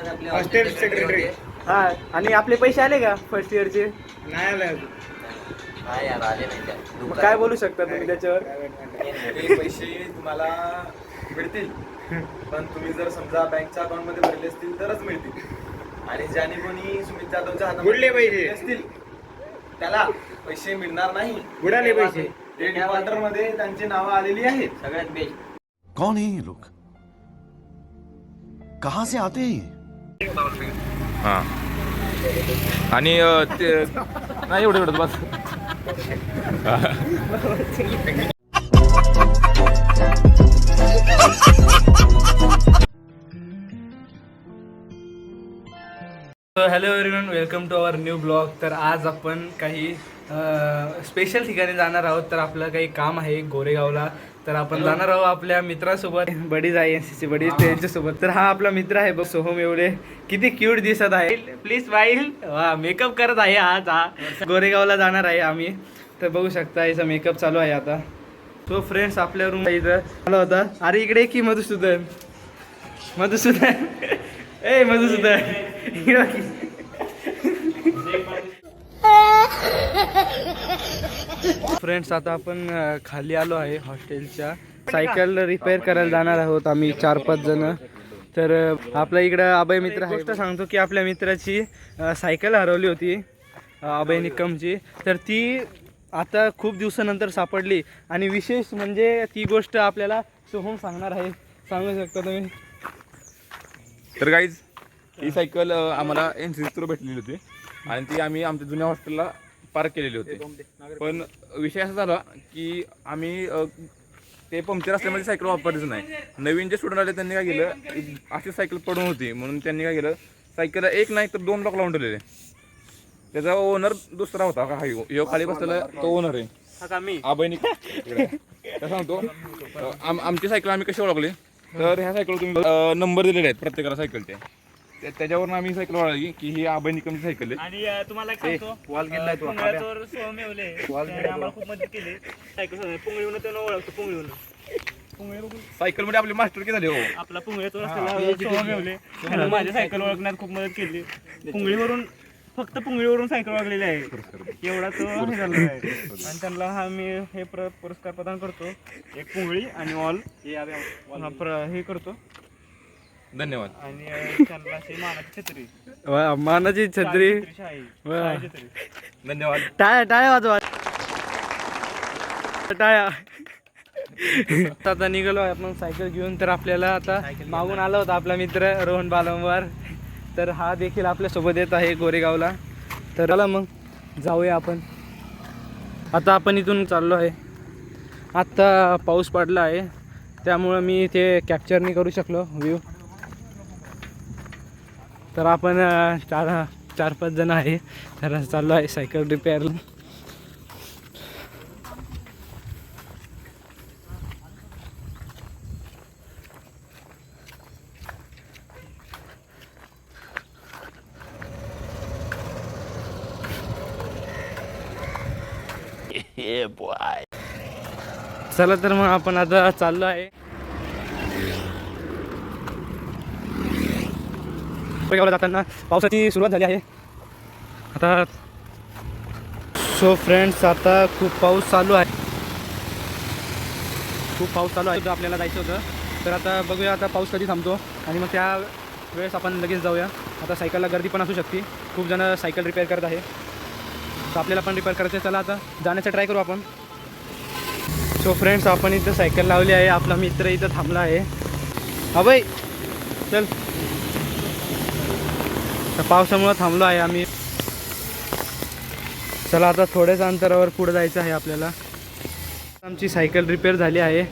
Hostel secretary. हा, आणि आपले पैसे आले का फर्स्ट इयरचे? नाही आलं अजून. नाही यार आले नाही त्या. मग काय बोलू शकता तुम्ही त्याच्यावर? ते पैसे तुम्हाला मिळतील, पण तुम्ही जर समजा बँकच्या अकाउंट मध्ये भरले असतील तरच मिळतील. आणि ज्याने कोणी सुमित जाधवच्या बुडले पैसे. असतील त्याला पैसे मिळणार नाही. बुडाले पैसे. ते डिफॉल्टर मध्ये त्यांची नावं आलेली आहेत. सगळ्यात बेस्ट. कौन है ये लोग? कहाँ से आते हैं ये? हां. आणि ते नाही एवढं बस. Hello everyone, welcome to our new blog. तर आज आपण काही स्पेशल ठिकाणी जाणार आहोत. तर आपलं काही काम आहे गोरेगावला. तर आपण जाणार आहोत आपल्या मित्रासोबत. बडीज आहे NCC बडीज त्यांच्यासोबत. तर हा आपला मित्र आहे बघ, सोहम. एवढे किती क्यूट दिसत आहे. Please smile. वा, मेकअप करत आहे आज. हा गोरेगावला जाणार आहे आम्ही. तर बघू शकता याचा मेकअप चालू आहे आता. तो फ्रेंड्स आपल्या रूम इथं आला होता. अरे इकडे की मधुसूदन. ए मधुसूदन. फ्रेंड्स आता आपण खाली आलो आहे हॉस्टेलच्या. सायकल रिपेअर करायला जाणार आहोत आम्ही 4-5 जण. तर आपल्या इकडं अभय मित्र आहे. गोष्ट सांगतो की आपल्या मित्राची सायकल हरवली होती, अभय निकमची. तर ती आता खूप दिवसानंतर सापडली. आणि विशेष म्हणजे ती गोष्ट आपल्याला सोहम सांगणार आहे. सांगू शकता तुम्ही? तर गाईज, ही सायकल आम्हाला NCC थ्रू भेटलेली होती आणि ती आम्ही आमच्या जुन्या हॉस्टेलला पार्क केलेली होती. पण विषय असा झाला की आम्ही ते पंक्चर असल्यामुळे सायकल वापरायचं नाही. नवीन जे स्टुडंट आले त्यांनी काय केलं, अशी सायकल पडून होती म्हणून त्यांनी काय केलं, सायकलला एक नाही तर 2 लॉक लावून ठेवलेले. त्याचा ओनर दुसरा होता का, हा यो खाली बसलेला तो ओनर आहे आबाईनी. त्या सांगतो आमची सायकल आम्ही कशी ओळखली, तर ह्या सायकल तुम्ही नंबर दिलेले आहेत प्रत्येकाला सायकलचे. त्याच्यावरून आम्ही सायकल ओळखली की ही आबाई निकमची सायकल आहे. आणि तुम्हाला एक सांगतो, वॉल गेलाय तो सोहम येवले आम्हाला खूप मदत केली. सायकल पुंगळीहून त्यानं ओळखतो. पुंगळीहून सायकल मध्ये आपली मास्टर की झाली हो. आपला पुंगळीतून असलेला सोहम येवले त्यानं माझ्या सायकल ओळखण्यात खूप मदत केली. पुंगळीवरून, फक्त पुंगळीवरून सायकल ओळखलेली आहे. एवढा तो हे झालेला आहे. आणि त्यांना हा मी हे पुरस्कार प्रदान करतो. एक पुंगळी आणि ऑल हे करतो. धन्यवाद. आणि त्यांना मानाची छत्री, मानाची छत्री. धन्यवाद. टाळ्या वाजवा, टाळ्या. आता निघालो आपण सायकल घेऊन. तर आपल्याला आता मागून आला होता आपला मित्र रोहन बालंवार. तर हा देखील आपल्या सोबत येत आहे गोरेगावला. तर चला मग जाऊया आपण. आता आपण इथून चाललो आहे. आत्ता पाऊस पडला आहे त्यामुळं मी ते कॅप्चर नाही करू शकलो व्ह्यू. तर आपण 4-5 जण आहे. तर चाललो आहे सायकल रिपेअरला. चला तर मग आपण आता चाललो आहे. जाताना पावसाची सुरुवात झाली आहे आता. सो फ्रेंड्स, आता खूप पाऊस चालू आहे. आपल्याला जायचं होतं. तर आता बघूया आता पाऊस कधी थांबतो आणि मग त्या वेळेस आपण लगेच जाऊया. आता सायकलला गर्दी पण असू शकते. खूप जण सायकल रिपेअर करत आहे. तर आपल्याला पण रिपेअर करायचं. चला आता जाण्याचा ट्राय करू आपण. सो फ्रेंड्स, आपण इथं सायकल लावली आहे. आपला मित्र इथं थांबला आहे. अभय चल. तर पावसामुळं थांबलो आहे आम्ही. चला आता थोड्याच अंतरावर पुढे जायचं आहे आपल्याला. आमची सायकल रिपेअर झाली आहे.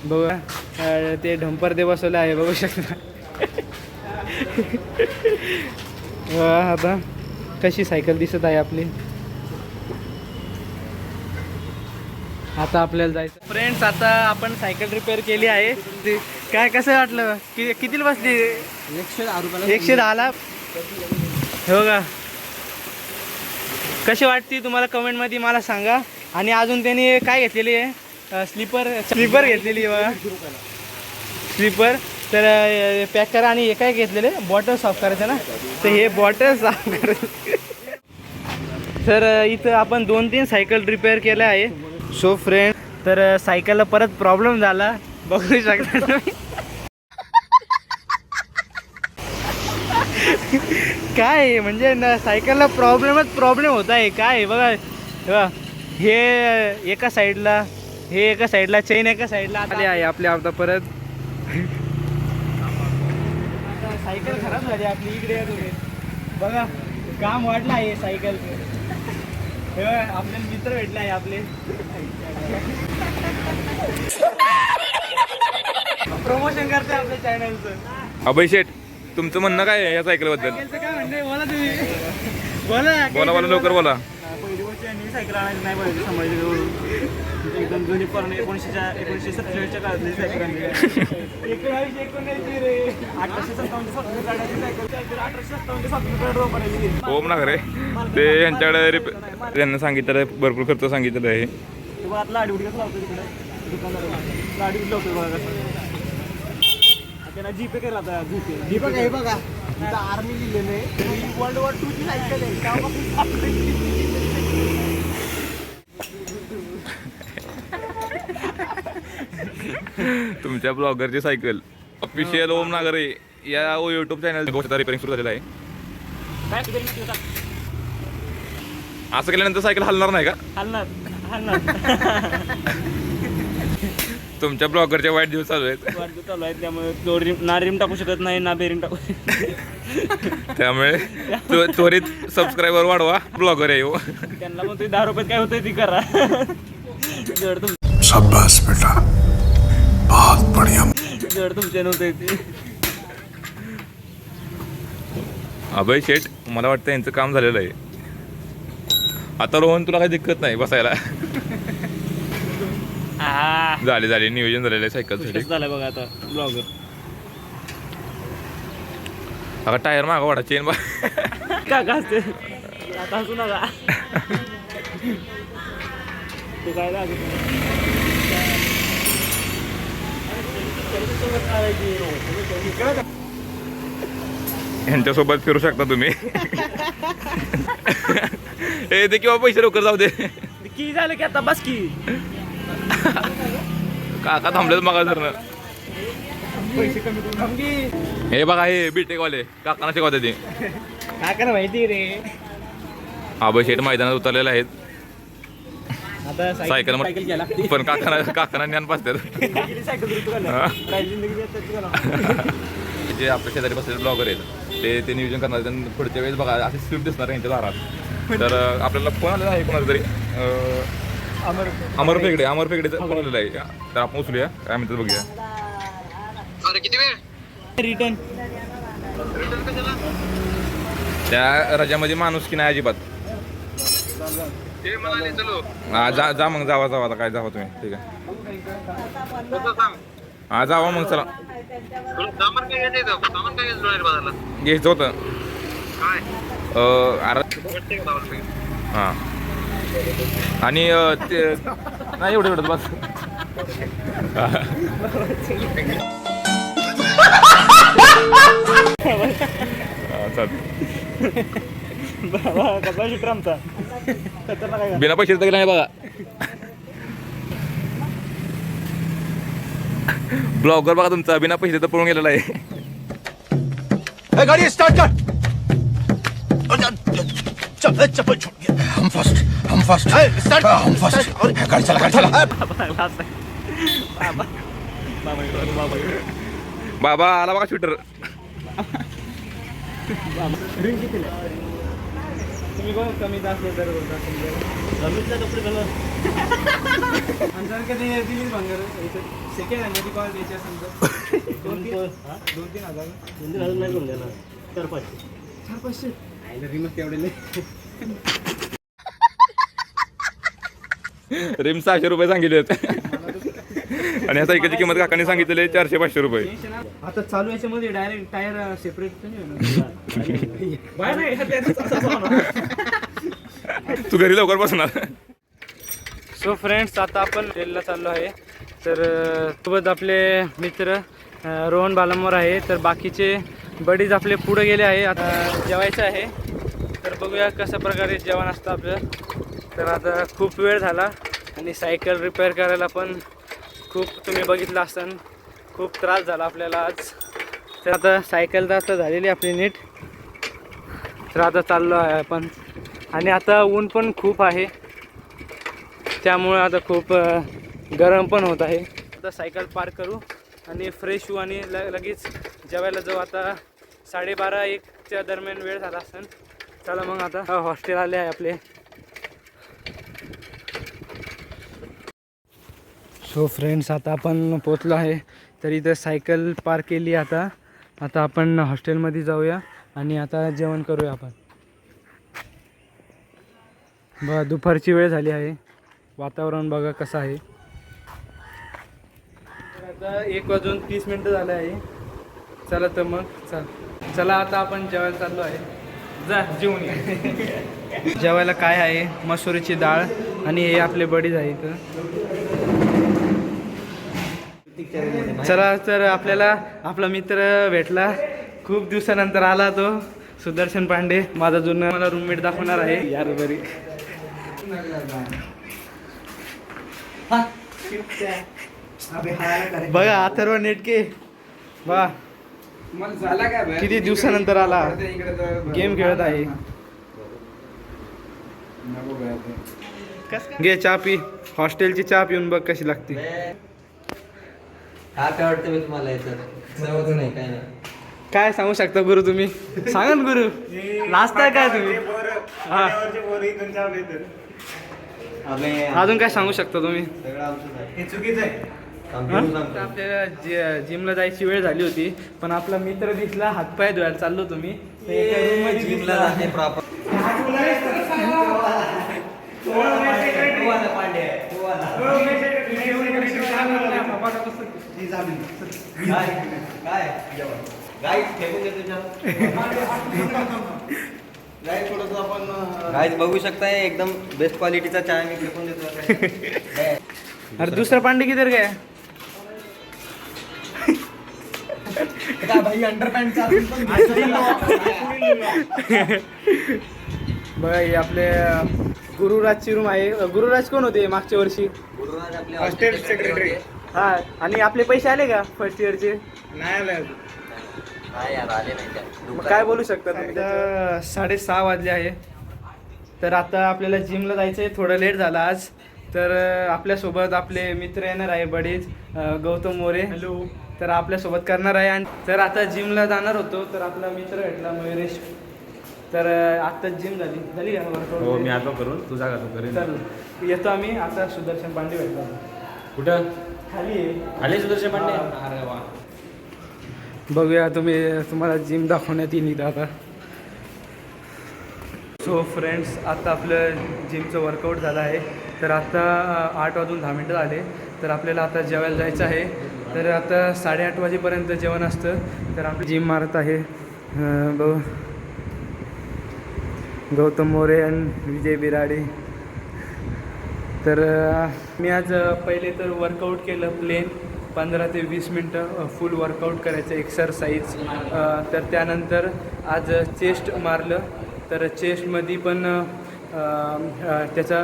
बघा ते डंपर ते बसवलं आहे, बघू शकता. आता कशी सायकल दिसत आहे आपली. आता आपल्याला जायचं. फ्रेंड्स, आता आपण सायकल रिपेअर केली आहे. काय कसं वाटलं? कितीला बसली? 110ला. हो का? कशी वाटते तुम्हाला कमेंटमध्ये मला सांगा. आणि अजून त्यांनी काय घेतलेली आहे? स्लीपर घेतलेली आहे बघा. स्लीपर तर पॅक करा. आणि हे काय घेतलेले बॉटल साफ करायचं ना, तर हे बॉटल साफ करायचं. तर इथं आपण 2-3 सायकल रिपेअर केल्या आहे. सो फ्रेंड, तर सायकलला परत प्रॉब्लेम झाला, बघू शकता तुम्ही. काय आहे, म्हणजे सायकलला प्रॉब्लेम होत आहे. काय आहे बघा, हे एका साईडला, हे एका साईडला, चेन एका साईडला आले आहे आपल्या. आता परत सायकल खराब झाली आपली. इकडे या तुम्ही बघा, काम वाढलं आहे सायकलचं. हे आपले मित्र भेटले आहे आपले. प्रमोशन करते आपल्या चॅनलचं. अभय शेठ, तुमचं म्हणणं काय आहे या सायकलबद्दल? काय म्हणते बोला तुम्ही, बोला. बोला लवकर बोला. पहिली गोष्ट यांनी सायकल आणायची नाही पाहिजे संभाजीजवळून. एकदम जुनी पण 1947च्या काळातली सायकल आणली. 1919 रे, 1857 स्वातंत्र्य काढायची सायकल, 1857 स्वातंत्र्य काढून बनायची. ओम नागरे ते यांच्याकडे त्यांना सांगितलं, भरपूर खर्च सांगितलेला आहे. ते बघा लाडी उडी कसं लावतो तिकडे दुकानदार, लाडी उडी लावतो बघा कसं. त्यांना जीपे केला होता. जीपे हे बघा, आर्मी लिहिलेलं आहे. वर्ल्ड वॉर 2 ची सायकल आहे. तुमच्या ब्लॉगरची सायकल ऑफिशियल ओम नागरे या यूट्यूब चॅनल गोष्ट रिपेअरिंग सुरू झालेलं आहे. असं केल्यानंतर सायकल हलणार नाही का? हलणार तुमच्या ब्लॉगरचे वाईट दिवस चालू आहेत. वाढतो चालू आहे, त्यामुळे तो ना रिम टाकू शकत नाही ना बेरिंग टाकू त्यामुळे त्वरित सबस्क्रायबर वाढवा, ब्लॉगर आहे हो. त्यांना मग 10 रुपयात काय होतंय ती करा. जड शाबाश बेटा, बहुत बढ़िया. तुमच्या नव्हते ते. अभय शेठ, मला वाटतं यांचं काम झालेलं आहे. आता रोहन, तुला काही दिक्कत नाही बसायला? झाले नियोजन झालेलं आहे सायकलसाठी. झालंय बघा आता ब्लॉगर. अगं टायर मागं वाढा, चेन बा. का असते आता हसू नका. तू काय ह्यांच्यासोबत फिरू शकता तुम्ही. हे दे किंवा पैसे लवकर जाऊ दे. की झालं की आता बस की. काका थांबलेत मग जर. पैसे कमी करून थांब की. हे बघा, हे बीटेक वाले काकांना शिकवते ते. काकाला माहिती रे. अभय शेठ मैदानात उतरलेले आहेत. आता सायकल घ्यायला लागते. पण काकांना ज्ञान पाचतात. जे आपल्या शेजारी बसलेले ब्लॉगर आहेत ते नियोजन करणार. त्यांनी पुढच्या वेळेस बघा असे स्विफ्ट दिसणार आहे यांच्या दारात. तर आपल्याला फोन आलेला आहे कोणाला तरी, अमर फेगडेचा फोन आलेला आहे. तर आपण उचलूया, काय म्हणतात बघूया. रिटर्न त्या रजामध्ये माणूस की नाही अजिबात. जा मग, जावा आता काय जावा तुम्ही. ठीक आहे, हा जावा मग, चला. घ्यायचं होतं हां. आणि ते नाही एवढं बस. बिना पैशाचं गेला नाही बघा. ब्लॉगर बघा तुमचा बिना पैशाचं पळून गेलेला आहे. गाड़ी स्टार्ट कर. चप्पल छोड़. हम फर्स्ट स्टार्ट. हम फर्स्ट. गाड़ी चला. बाबा आला बघा शूटर. तुम्ही कोण कमी जास्त तर कधी दिलीच भांगर सेकंड हँड मध्ये कॉल द्यायची असेल तर 2-3 हजार. 2-3 हजार नाही करून द्यायला. 4-500 रिमत तेवढे नाही. रिम 600 रुपये सांगितले होते. आणि या सायकलची किंमत काकांनी सांगितलेली 400-500 रुपये. आता चालू याच्यामध्ये डायरेक्ट टायर सेपरेट तू घरी लवकर बसणार. सो फ्रेंड्स, आता आपण ट्रेलला चाललो आहे. तर सोबत आपले मित्र रोहन बालमवर आहे. तर बाकीचे बडीज आपले पुढे गेले आहे. आता जेवायचं आहे. तर बघूया कशा प्रकारे जेवण असतं आपलं. तर आता खूप वेळ झाला आणि सायकल रिपेअर करायला पण खूप तुम्ही बघितलं असताना खूप त्रास झाला आपल्याला आज. तर आता सायकल तर आता झालेली आपली नीट. तर आता चाललो आहे आपण आणि आता ऊन पण खूप आहे त्यामुळे आता खूप गरम पण होत आहे. आता सायकल पार्क करू आणि फ्रेश होऊ आणि लगेच जेवायला जाऊ. आता 12:30-1च्या दरम्यान वेळ झाला असेल. चला मग आता हॉस्टेल आले आहे आपले. सो फ्रेंड्स आता आपण पोचलो आहे. तर इथं सायकल पार्क केली. आता आपण हॉस्टेलमध्ये जाऊया आणि आता जेवण करूया आपण. बघा दुपारची वेळ झाली आहे. वातावरण बघा कसं आहे. आता 1:30 झालं आहे. चला तर मग चला आता आपण जेवायला चाललो आहे. जा जेवून या. जेवायला काय आहे, मसुरीची डाळ आणि हे आपले बडीज आहे इथं. चला तर आपल्याला आपला मित्र भेटला. खूप दिवसानंतर आला तो सुदर्शन पांडे. माझा जुना मला रूममेट दाखवणार आहे यार बरी. बघा अथर्व नेटके वा किती दिवसानंतर आला. गेम खेळत आहे. घे चहा पी. हॉस्टेलची चहा पिऊन बघ कशी लागते. काय वाटतं मी तुम्हाला याचं नाही काय नाही. काय सांगू शकता गुरु तुम्ही? सांगा ना गुरु. नाचताय काय तुम्ही? हा अजून काय सांगू शकता तुम्ही? आपल्याला जिमला जायची वेळ झाली होती पण आपला मित्र दिसला. हातपाय धुवायला चाललो तुम्ही. जिमला जाते प्रॉपर गाईज बघू शकताय एकदम बेस्ट क्वालिटीचा चहा मी फेकून देतो. अरे दुसरा पांडे किधर गया? बघा हे आपले गुरुराजची रूम आहे. गुरुराज कोण होते मागच्या वर्षी? गुरुराज आपले हॉस्टेल सेक्रेटरी. हा आणि आपले पैसे आले का फर्स्ट इयरचे? नाही आलं. नाही यार आले नाही त्या. मग काय बोलू शकता तुम्ही? 6:30 वाजले आहे. तर आता आपल्याला जिमला जायचं आहे. थोडं लेट झालं आज. तर आपल्यासोबत आपले मित्र येणार आहे बडीज गौतम मोरे. हॅलो. तर आपल्यासोबत करणार आहे. आणि तर आता जिमला जाणार होतो तर आपला मित्र भेटला मयुरेश. तर आत्ता जिम झाली का वर्कआउट? हो मी आलो करून तुझा का तू करेन. तर येतो आम्ही. आता सुदर्शन पांडे भेटला. कुठं खाली आहे. आले सुदर्शन पांडे? अरे वा. बघूया तुम्हाला जिम दाखवण्यात येईल इथं आता. सो फ्रेंड्स आता आपलं जिमचं वर्कआउट झालं आहे. तर आता 8:10 झाले. तर आपल्याला आता जेवायला जायचं आहे. तर आता 8:30 वाजेपर्यंत जेवण असतं. तर आपली जिम मारत आहे गौतम मोरे आणि विजय बिराडे. तर मी आज पहिले तर वर्कआउट केलं प्लेन 15 ते 20 मिनटं फुल वर्कआउट करायचं एक्सरसाइज. तर त्यानंतर आज चेस्ट मारलं. तर चेस्टमध्ये पण त्याचा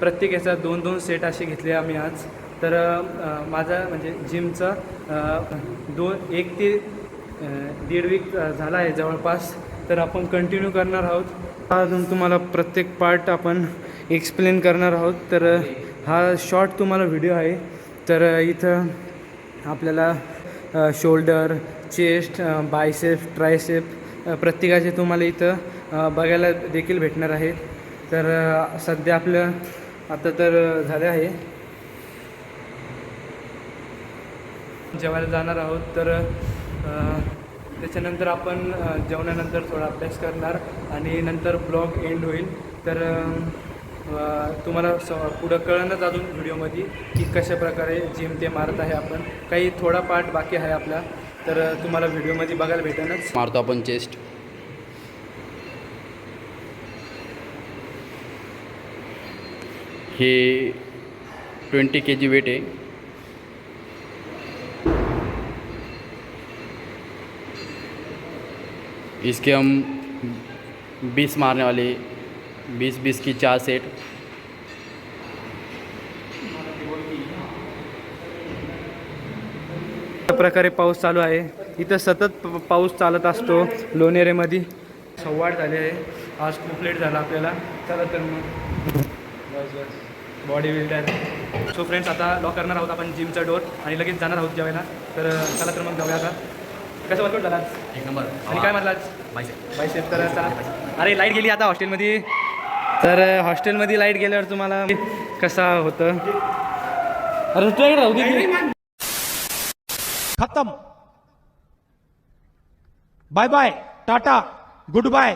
प्रत्येक याचा 2-2 सेट असे घेतले आम्ही आज. तर माझा म्हणजे जिमचा 1 ते 1.5 वीक झाला आहे जवळपास. तर आपण कंटिन्यू करणार आहोत. अजून तुम्हाला प्रत्येक पार्ट आपण एक्सप्लेन करणार आहोत. तर हा शॉर्ट तुम्हाला व्हिडिओ आहे. तर इथं आपल्याला शोल्डर, चेस्ट, बायसेप, ट्रायसेप प्रत्येकाचे तुम्हाला इथं बघायला देखील भेटणार आहे. तर सध्या आपलं आता तर झाले आहे. जेवायला जाणार आहोत. तर त्याच्यानंतर आपण जेवणानंतर थोडा अभ्यास करणार आणि नंतर ब्लॉग एंड होईल. तर तुम्हाला पुढं कळणंच अजून व्हिडिओमध्ये की कशा प्रकारे जिम ते मारत आहे आपण. काही थोडा पार्ट बाकी आहे आपला. तर तुम्हाला व्हिडिओमध्ये बघायला भेटेनच. मारतो आपण चेस्ट. हे 20 kg वेट आहे. इसके हम 20 मारने वाले 20-20 की 4 सेट। अशा प्रकारे पाऊस चालू आहे. इथं सतत पाऊस चालत असतो लोणेरेमध्ये. 8:15 झाले आहे. आज खूप लेट झाला आपल्याला. चला तर मग बॉडी बिल्डर. सो फ्रेंड्स, आता लॉक करणार आहोत आपण जिमचा डोर आणि लगेच जाणार आहोत जेवायला. तर चला तर मग जाऊया आता. कसं वर्कआउट झाला आज? एक नंबर। आणि काय म्हणला आज? बायसेप. तर चला. अरे लाईट गेली आता हॉस्टेलमध्ये. तर हॉस्टेलमध्ये लाईट गेल्यावर तुम्हाला कसा होतं? अरे तुझ्याकडे राहू दे. खत्म, bye bye, tata, good bye.